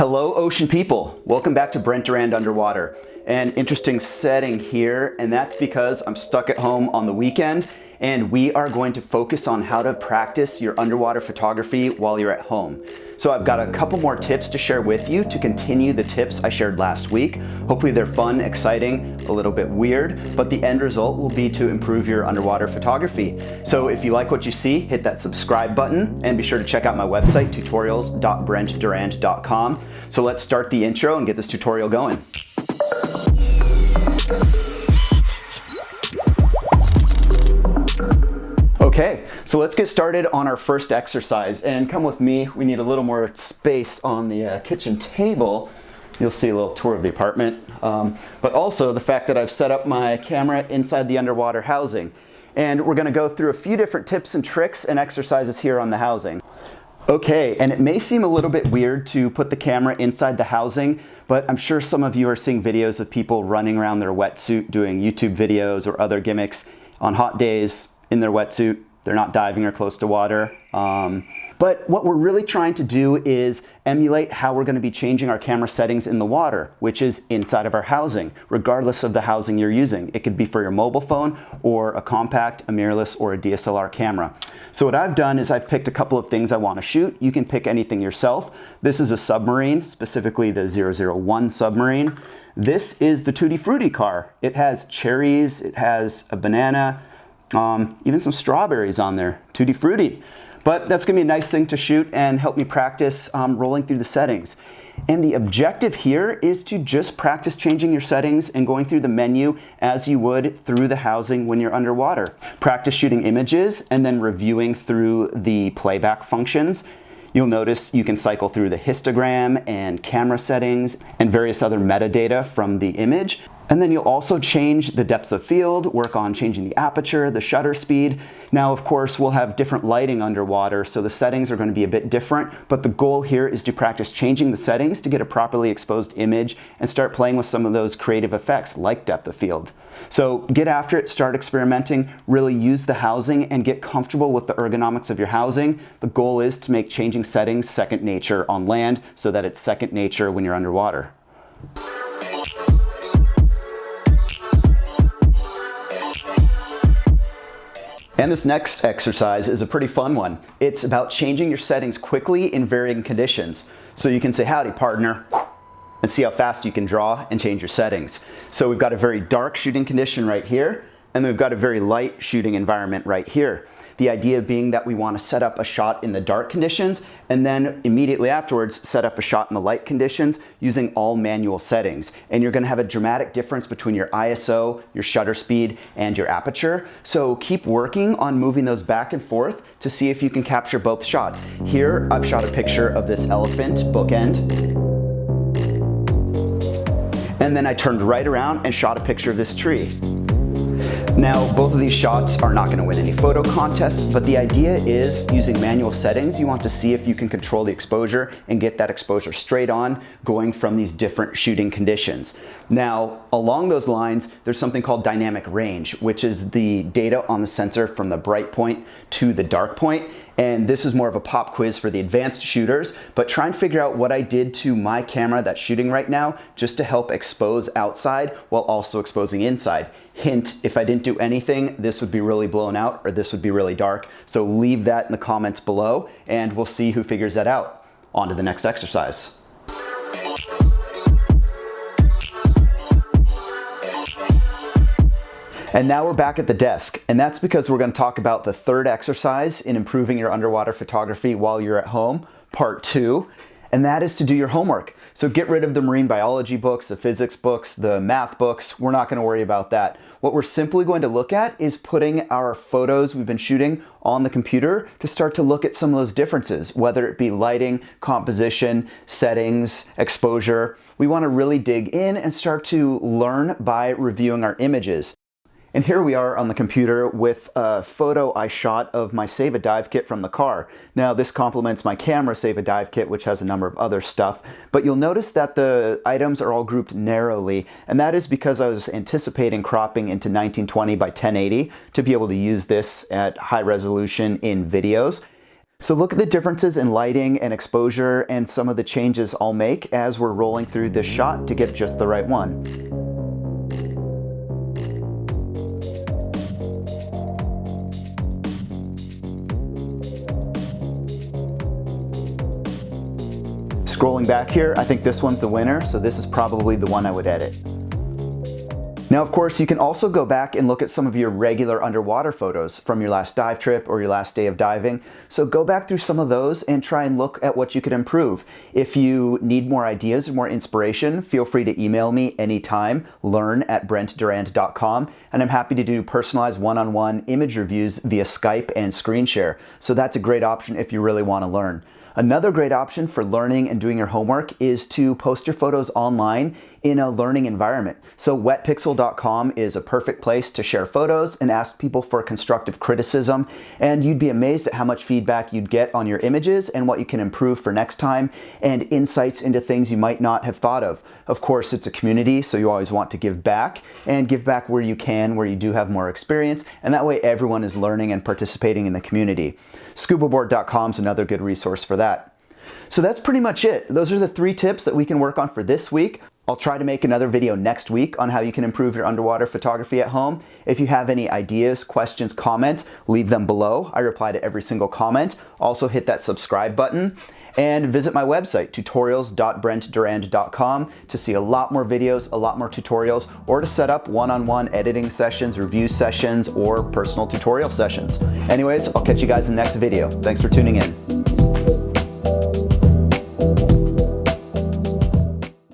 Hello ocean people, welcome back to Brent Underwater. An interesting setting here, and that's because I'm stuck at home on the weekend and we are going to focus on how to practice your underwater photography while you're at home. So I've got a couple more tips to share with you to continue the tips I shared last week. Hopefully they're fun, exciting, a little bit weird, but the end result will be to improve your underwater photography. So if you like what you see, hit that subscribe button and be sure to check out my website, tutorials.brentdurand.com. So let's start the intro and get this tutorial going. Okay, so let's get started on our first exercise, and come with me. We need a little more space on the kitchen table. You'll see a little tour of the apartment, but also the fact that I've set up my camera inside the underwater housing. And we're gonna go through a few different tips and tricks and exercises here on the housing. Okay, and it may seem a little bit weird to put the camera inside the housing, but I'm sure some of you are seeing videos of people running around their wetsuit doing YouTube videos or other gimmicks on hot days in their wetsuit. They're not diving or close to water. But what we're really trying to do is emulate how we're going to be changing our camera settings in the water, which is inside of our housing, regardless of the housing you're using. It could be for your mobile phone or a compact, a mirrorless, or a DSLR camera. So what I've done is I've picked a couple of things I want to shoot. You can pick anything yourself. This is a submarine, specifically the 001 submarine. This is the Tutti Frutti car. It has cherries, it has a banana, even some strawberries on there, Tutti Frutti. But that's gonna be a nice thing to shoot and help me practice rolling through the settings. And the objective here is to just practice changing your settings and going through the menu as you would through the housing when you're underwater. Practice shooting images and then reviewing through the playback functions. You'll notice you can cycle through the histogram and camera settings and various other metadata from the image. And then you'll also change the depths of field, work on changing the aperture, the shutter speed. Now, of course, we'll have different lighting underwater, so the settings are going to be a bit different, but the goal here is to practice changing the settings to get a properly exposed image and start playing with some of those creative effects like depth of field. So get after it, start experimenting, really use the housing and get comfortable with the ergonomics of your housing. The goal is to make changing settings second nature on land so that it's second nature when you're underwater. And this next exercise is a pretty fun one. It's about changing your settings quickly in varying conditions. So you can say, howdy partner, and see how fast you can draw and change your settings. So we've got a very dark shooting condition right here, and we've got a very light shooting environment right here. The idea being that we want to set up a shot in the dark conditions and then immediately afterwards set up a shot in the light conditions using all manual settings. And you're going to have a dramatic difference between your ISO, your shutter speed, and your aperture. So keep working on moving those back and forth to see if you can capture both shots. Here I've shot a picture of this elephant bookend. And then I turned right around and shot a picture of this tree. Now, both of these shots are not going to win any photo contests, but the idea is using manual settings, you want to see if you can control the exposure and get that exposure straight on going from these different shooting conditions. Now, along those lines, there's something called dynamic range, which is the data on the sensor from the bright point to the dark point. And this is more of a pop quiz for the advanced shooters, but try and figure out what I did to my camera that's shooting right now just to help expose outside while also exposing inside. Hint, if I didn't do anything, this would be really blown out or this would be really dark. So leave that in the comments below and we'll see who figures that out. On to the next exercise. And now we're back at the desk, and that's because we're going to talk about the third exercise in improving your underwater photography while you're at home, part 2, and that is to do your homework. So get rid of the marine biology books, the physics books, the math books. We're not going to worry about that. What we're simply going to look at is putting our photos we've been shooting on the computer to start to look at some of those differences, whether it be lighting, composition, settings, exposure. We want to really dig in and start to learn by reviewing our images. And here we are on the computer with a photo I shot of my Save a Dive kit from the car. Now this complements my camera Save a Dive kit, which has a number of other stuff, but you'll notice that the items are all grouped narrowly, and that is because I was anticipating cropping into 1920 by 1080 to be able to use this at high resolution in videos. So look at the differences in lighting and exposure and some of the changes I'll make as we're rolling through this shot to get just the right one. Scrolling back here, I think this one's the winner, so this is probably the one I would edit. Now, of course, you can also go back and look at some of your regular underwater photos from your last dive trip or your last day of diving. So go back through some of those and try and look at what you could improve. If you need more ideas or more inspiration, feel free to email me anytime, learn@brentdurand.com, and I'm happy to do personalized one-on-one image reviews via Skype and screen share. So that's a great option if you really want to learn. Another great option for learning and doing your homework is to post your photos online in a learning environment. So wetpixel.com is a perfect place to share photos and ask people for constructive criticism, and you'd be amazed at how much feedback you'd get on your images and what you can improve for next time, and insights into things you might not have thought of. Of course, it's a community, so you always want to give back, and give back where you can, where you do have more experience, and that way everyone is learning and participating in the community. Scubaboard.com is another good resource for that. So that's pretty much it. Those are the 3 tips that we can work on for this week. I'll try to make another video next week on how you can improve your underwater photography at home. If you have any ideas, questions, comments, leave them below. I reply to every single comment. Also hit that subscribe button and visit my website, tutorials.brentdurand.com, to see a lot more videos, a lot more tutorials, or to set up one-on-one editing sessions, review sessions, or personal tutorial sessions. Anyways, I'll catch you guys in the next video. Thanks for tuning in.